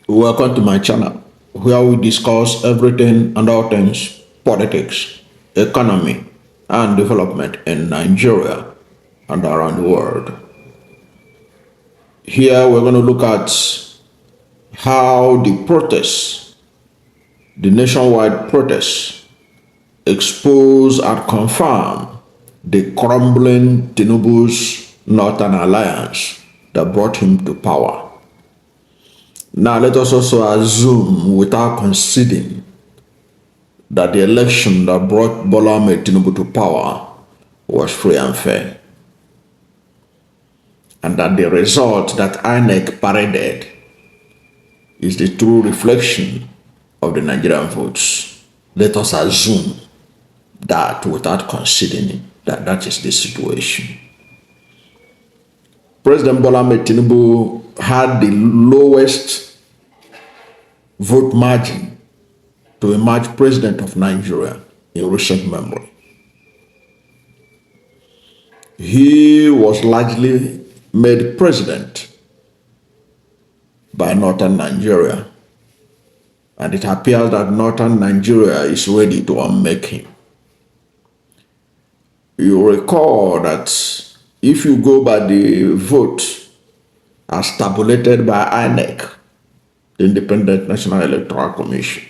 Welcome to my channel, where we discuss everything and all things politics, economy, and development in Nigeria and around the world. Here we're going to look at how the protests, the nationwide protests, expose and confirm the crumbling Tinubu's Northern Alliance that brought him to power. Now let us also assume, without conceding, that the election that brought Bola Ahmed Tinubu to power was free and fair, and that the result that INEC paraded is the true reflection of the Nigerian votes. Let us assume that without conceding it, that is the situation. President Bola Ahmed Tinubu had the lowest vote margin to emerge president of Nigeria in recent memory. He was largely made president by Northern Nigeria, and it appears that Northern Nigeria is ready to unmake him. You recall that if you go by the vote as tabulated by INEC, the Independent National Electoral Commission,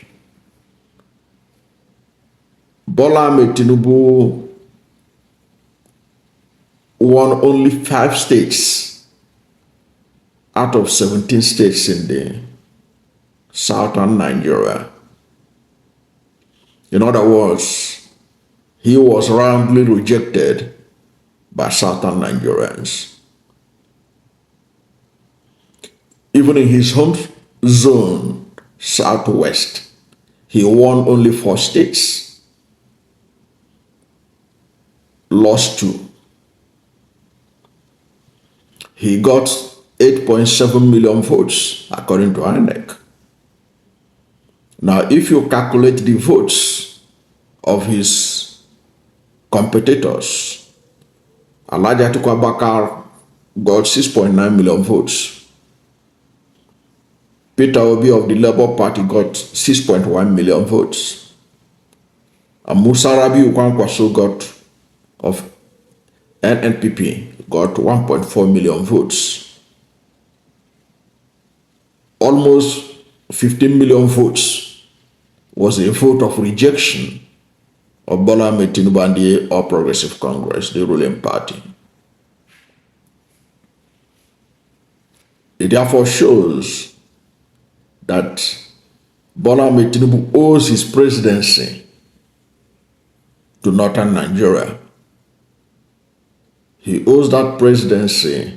Bola Ahmed Tinubu won only 5 states out of 17 states in the southern Nigeria. In other words, he was roundly rejected by southern Nigerians. Even in his home zone, southwest, he won only 4 states, lost 2. He got 8.7 million votes, according to INEC. Now, if you calculate the votes of his competitors, Alhaji Atiku Abubakar got 6.9 million votes. Peter Obi of the Labour Party got 6.1 million votes. And Musa Rabiu Kwankwaso of NNPP got 1.4 million votes. Almost 15 million votes was a vote of rejection of Bola Ahmed Tinubu and the All Progressive Congress, the ruling party. It therefore shows that Bola Ahmed Tinubu owes his presidency to Northern Nigeria. He owes that presidency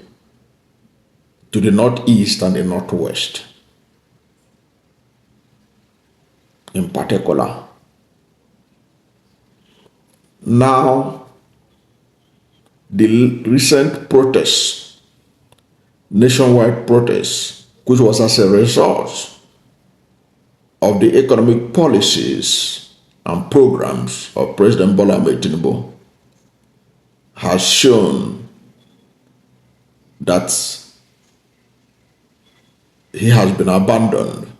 to the Northeast and the Northwest, in particular. Now, the recent protests, nationwide protests, which was as a result of the economic policies and programs of President Bola Ahmed Tinubu, has shown that he has been abandoned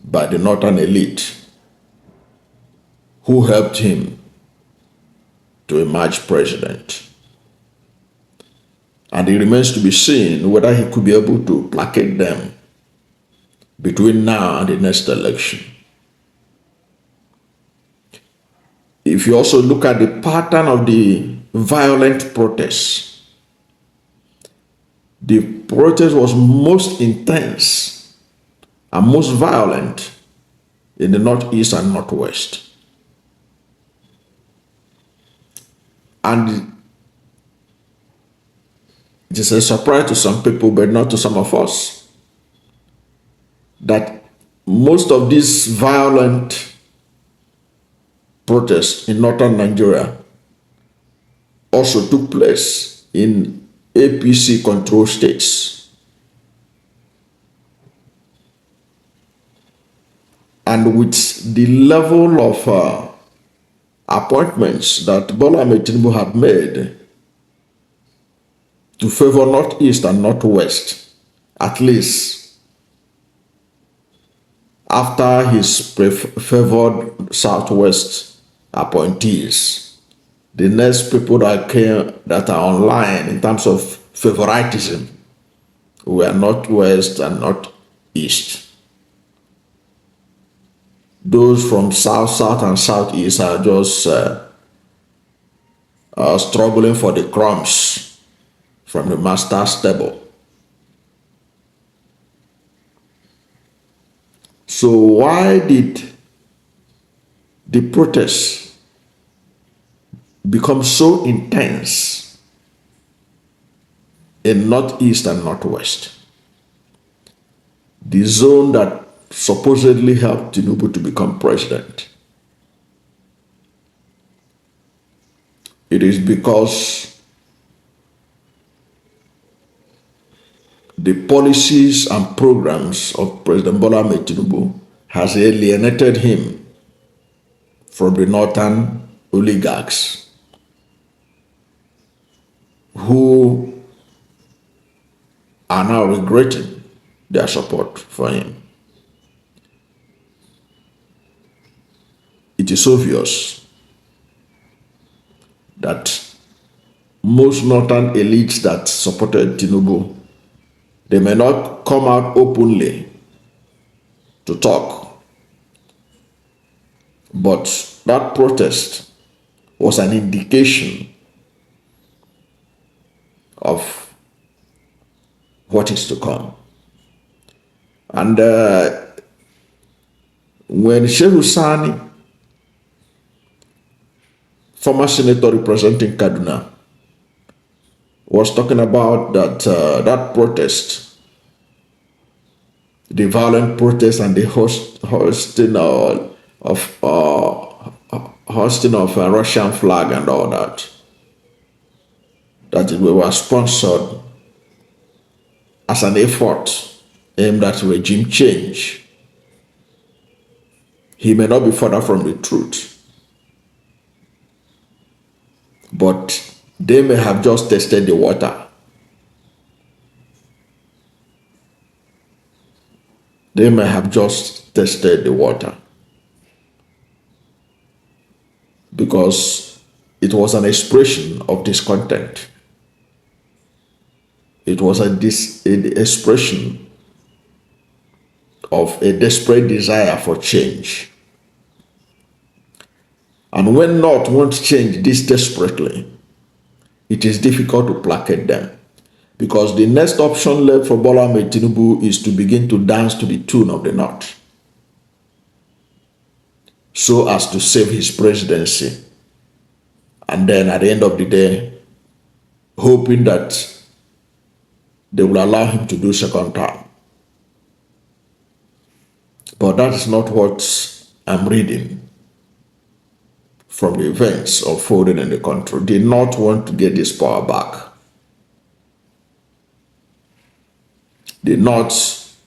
by the northern elite who helped him to emerge president. And it remains to be seen whether he could be able to placate them between now and the next election. If you also look at the pattern of the violent protests, the protest was most intense and most violent in the Northeast and Northwest. And it is a surprise to some people, but not to some of us, that most of these violent protests in northern Nigeria also took place in APC-controlled states. And with the level of appointments that Bola Ahmed Tinubu had made to favor Northeast and Northwest, at least after his favored Southwest appointees. The next people that are online in terms of favoritism were Northwest and Northeast. Those from South, South, and Southeast are just struggling for the crumbs from the master's table. So why did the protests become so intense in Northeast and Northwest? The zone that supposedly helped Tinubu to become president. It is because the policies and programs of President Bola Ahmed Tinubu has alienated him from the northern oligarchs who are now regretting their support for him. It is obvious that most northern elites that supported Tinubu, they may not come out openly to talk, but that protest was an indication of what is to come. And when Shehu Sani, former senator representing Kaduna, was talking about that protest, the violent protest and the hosting of a Russian flag and all that we were sponsored as an effort aimed at regime change. He may not be further from the truth, but they may have just tested the water. They may have just tested the water because it was an expression of discontent. It was an expression of a desperate desire for change. And when North wants change this desperately, it is difficult to placate them, because the next option left for Bola Ahmed Tinubu is to begin to dance to the tune of the North, so as to save his presidency. And then at the end of the day, hoping that they will allow him to do second term. But that is not what I'm reading from the events unfolding in the country. They not want to get this power back. The North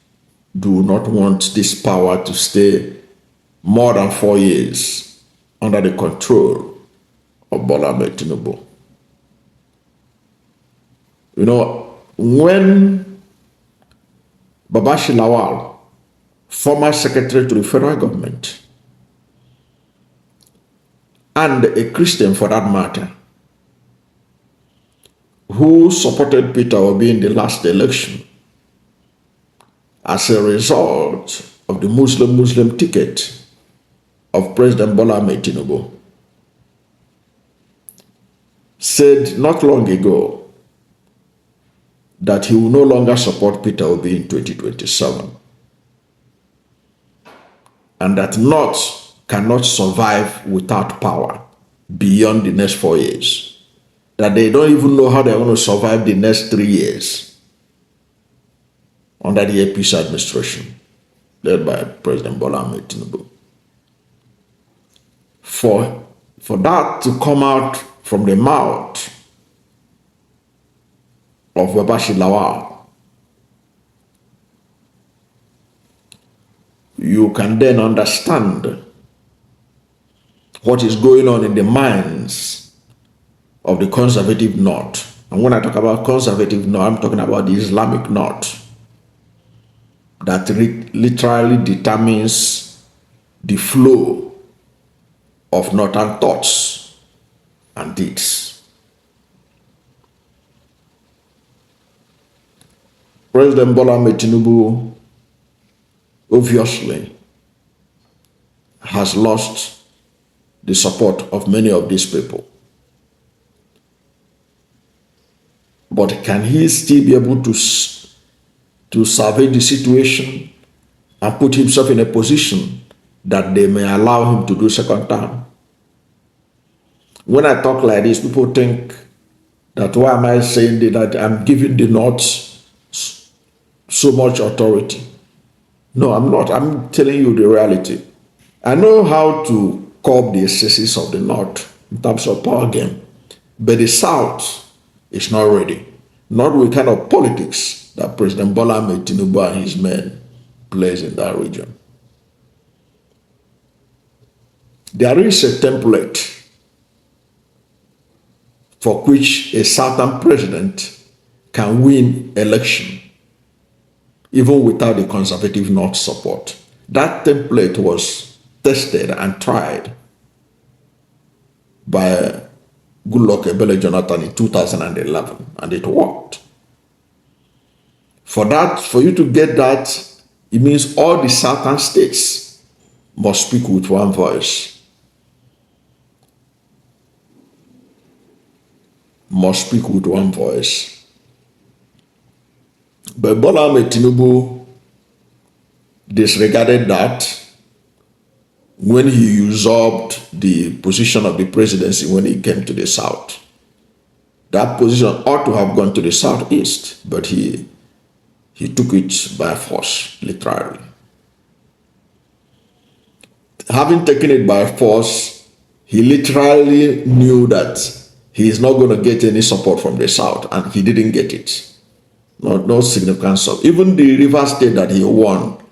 do not want this power to stay more than 4 years under the control of Bola Ahmed Tinubu. You know, when Babashi Lawal, former secretary to the federal government, and a Christian for that matter, who supported Peter Obi in the last election as a result of the Muslim ticket of President Bola Ahmed Tinubu, said not long ago that he will no longer support Peter Obi in 2027, and that North cannot survive without power beyond the next 4 years, that they don't even know how they're going to survive the next 3 years under the APC administration led by President Bola Ahmed Tinubu. For that to come out from the mouth of Babashi Lawal, you can then understand what is going on in the minds of the conservative North. And when I talk about conservative North, I'm talking about the Islamic North, that literally determines the flow of northern thoughts and deeds. President Bola Ahmed Tinubu obviously has lost the support of many of these people. But can he still be able to survey the situation and put himself in a position that they may allow him to do second term? When I talk like this, people think that why am I saying that I'm giving the North so much authority? No, I'm not. I'm telling you the reality. I know how to curb the excesses of the North in terms of power game, but the South is not ready. Not with kind of politics that President Bola Ahmed Tinubu and his men plays in that region. There is a template for which a Southern president can win election even without the conservative North support. That template was tested and tried by Goodluck Ebele Jonathan in 2011, and it worked. For you to get that, it means all the Southern states must speak with one voice. Must speak with one voice. But Bola Ahmed Tinubu disregarded that when he usurped the position of the presidency when he came to the South. That position ought to have gone to the Southeast, but he took it by force, literally. Having taken it by force, he literally knew that he is not going to get any support from the South, and he didn't get it. No significant support. Even the River State that he won,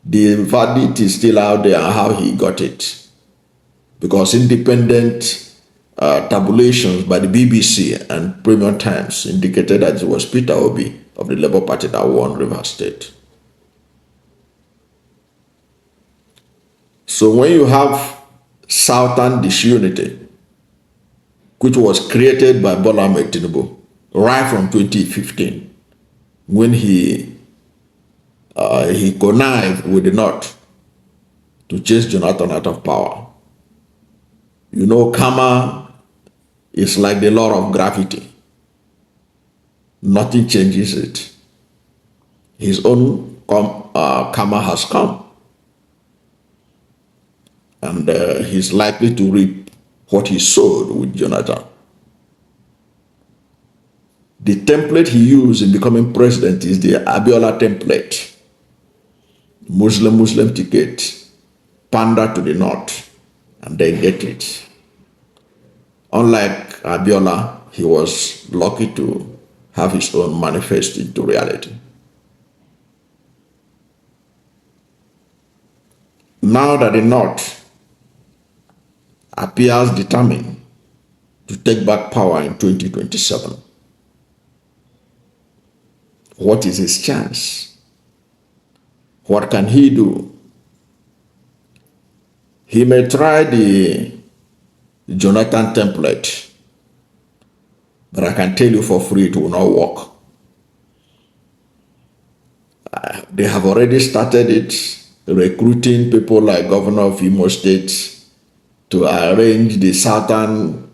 the verdict is still out there how he got it. Because independent tabulations by the BBC and Premium Times indicated that it was Peter Obi of the Labour Party that won River State. So when you have Southern disunity, which was created by Bola Ahmed Tinubu right from 2015, when he connived with the North to chase Jonathan out of power. You know, karma is like the law of gravity. Nothing changes it. His own karma has come. And he's likely to reap what he sowed with Jonathan. The template he used in becoming president is the Abiola template. Muslim ticket, pander to the North, and they get it. Unlike Abiola, he was lucky to have his own manifest into reality. Now that the North appears determined to take back power in 2027, what is his chance? What can he do? He may try the Jonathan template, but I can tell you for free it will not work. They have already started it, recruiting people like Governor of Imo State to arrange the Southern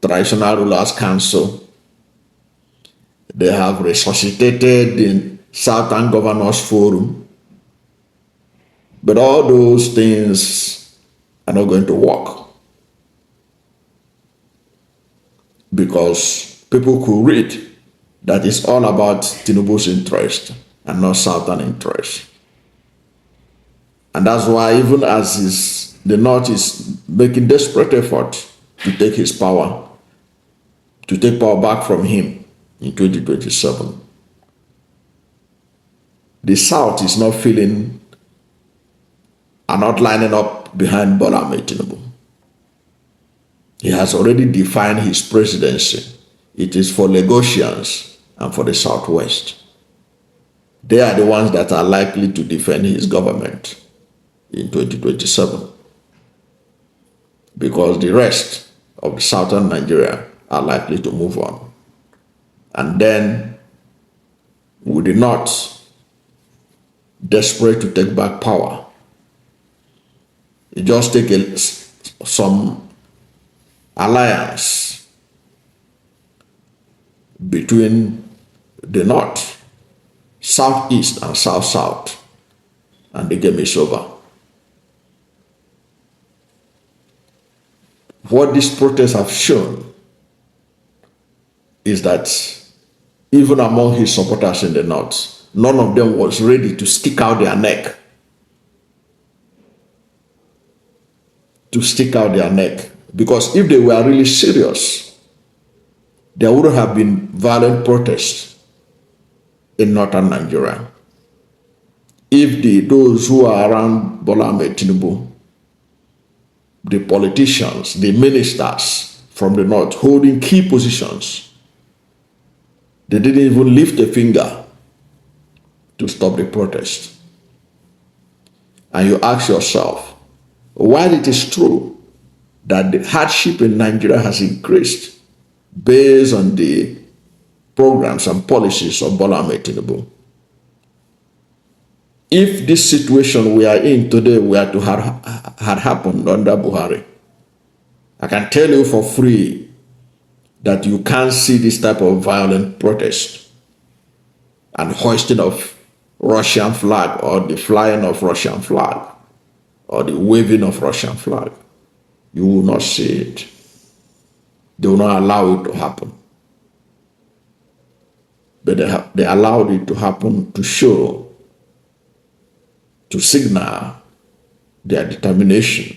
Traditional Rulers Council. They have resuscitated the Southern Governors Forum. But all those things are not going to work. Because people could read that it's all about Tinubu's interest and not Southern interest. And that's why even as the North is making desperate effort to take his power, to take power back from him in 2027, the South is not feeling and not lining up behind Bola Ahmed Tinubu. He has already defined his presidency. It is for Lagosians and for the Southwest. They are the ones that are likely to defend his government in 2027, because the rest of the southern Nigeria are likely to move on. And then, with the North desperate to take back power, it just takes some alliance between the North, Southeast, and South-South, and the game is over. What these protests have shown is that even among his supporters in the North, none of them was ready to stick out their neck. Because if they were really serious, there wouldn't have been violent protests in northern Nigeria. If those who are around Bola Ahmed Tinubu, the politicians, the ministers from the North holding key positions, they didn't even lift a finger to stop the protest. And you ask yourself, while it is true that the hardship in Nigeria has increased based on the programs and policies of Bola Ahmed Tinubu, if this situation we are in today were to had happened under Buhari, I can tell you for free that you can't see this type of violent protest and hoisting of Russian flag, or the flying of Russian flag, or the waving of Russian flag. You will not see it. They will not allow it to happen. But they allowed it to happen to show, to signal their determination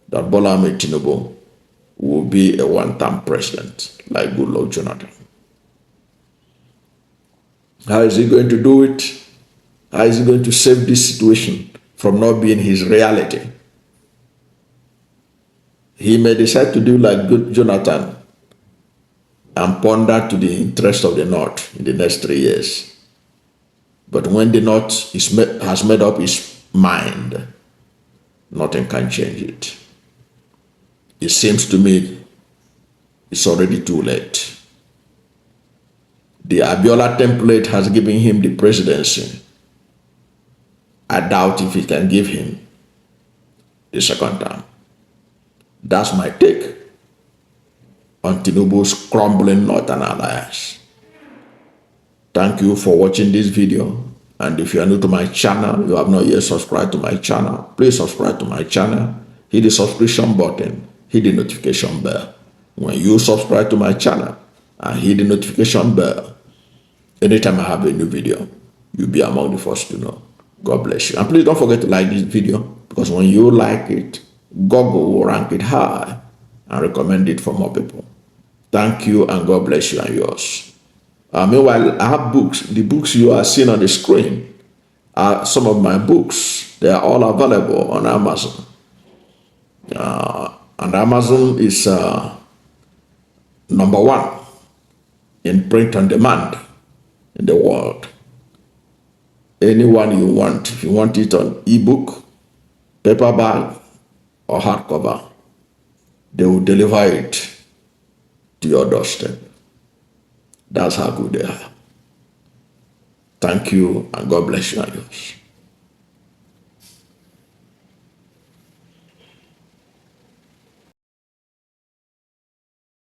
that Bola Ahmed Tinubu will be a one-term president like Goodluck Jonathan. How is he going to do it? How is he going to save this situation from not being his reality? He may decide to do like good Jonathan and ponder to the interest of the North in the next 3 years. But when the North has made up its mind, nothing can change it. It seems to me it's already too late. The Abiola template has given him the presidency. I doubt if it can give him the second term. That's my take on Tinubu's crumbling Northern Alliance. Thank you for watching this video. And if you are new to my channel, you have not yet subscribed to my channel, please subscribe to my channel, hit the subscription button, hit the notification bell. When you subscribe to my channel and hit the notification bell, anytime I have a new video, you'll be among the first to know. God bless you. And please don't forget to like this video, because when you like it, Google will rank it high and recommend it for more people. Thank you, and God bless you and yours. Meanwhile, I have books. The books you are seeing on the screen are some of my books. They are all available on Amazon. And Amazon is #1 in print on demand in the world. Anyone you want, if you want it on ebook, paperback, or hardcover, they will deliver it to your doorstep. That's how good they are. Thank you, and God bless you and yours.